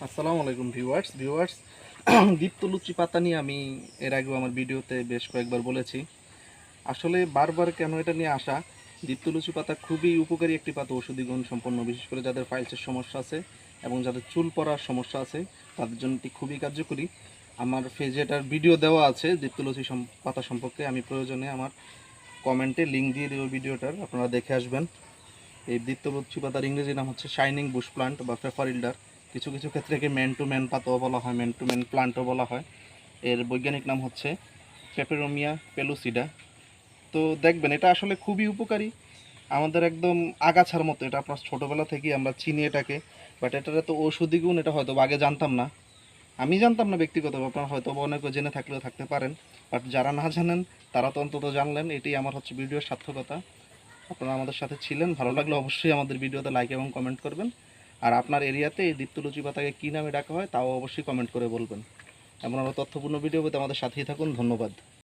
আসসালামু আলাইকুম ভিউয়ার্স দীপ্তলুচি পাতা নিয়ে আমি এর আগেও আমার ভিডিওতে বেশ কয়েকবার বলেছি। আসলে বারবার কেন এটা নিয়ে আসা, দীপ্তলুচি পাতা খুবই উপকারী একটি পাতা, ঔষধি গুণ সম্পন্ন, বিশেষ করে যাদের ফাইলসের সমস্যা আছে এবং যাদের চুল পড়ার সমস্যা আছে তাদের জন্য এটি খুবই কার্যকরী। আমার পেজে এটার ভিডিও দেওয়া আছে দীপ্তলুচি পাতা সম্পর্কে। আমি প্রয়োজনে আমার কমেন্টে লিঙ্ক দিয়ে দেবো ভিডিওটার, আপনারা দেখে আসবেন। এই দীপ্তলুচি পাতার ইংরেজি নাম হচ্ছে শাইনিং বুশ প্লান্ট বা ফেফারিল্ডার। কিছু কিছু ক্ষেত্রে একে ম্যান টু ম্যান পাতাও বলা হয়, ম্যান টু ম্যান প্লান্টও বলা হয়। এর বৈজ্ঞানিক নাম হচ্ছে পেপেরোমিয়া পেলুসিডা। তো দেখবেন এটা আসলে খুবই উপকারী, আমাদের একদম আগাছার মতো। এটা আপনার ছোটোবেলা থেকেই আমরা চিনি এটাকে, বাট এটার তো ঔষধি গুণ এটা হয়তো আগে জানতাম না। আমি জানতাম না ব্যক্তিগতভাবে, আপনার হয়তো অনেকে জেনে থাকলেও থাকতে পারেন, বাট যারা না জানেন তারা তো অন্তত জানলেন। এটাই আমার হচ্ছে ভিডিওর সার্থকতা। আপনারা আমাদের সাথে ছিলেন, ভালো লাগলে অবশ্যই আমাদের ভিডিওতে লাইক এবং কমেন্ট করবেন। আর আপনার এরিয়াতে এই দীপ্তলুচি পাতাকে কী নামে ডাকা হয় তাও অবশ্যই কমেন্ট করে বলবেন। এমন আরও তথ্যপূর্ণ ভিডিও পেতে আমাদের সাথেই থাকুন। ধন্যবাদ।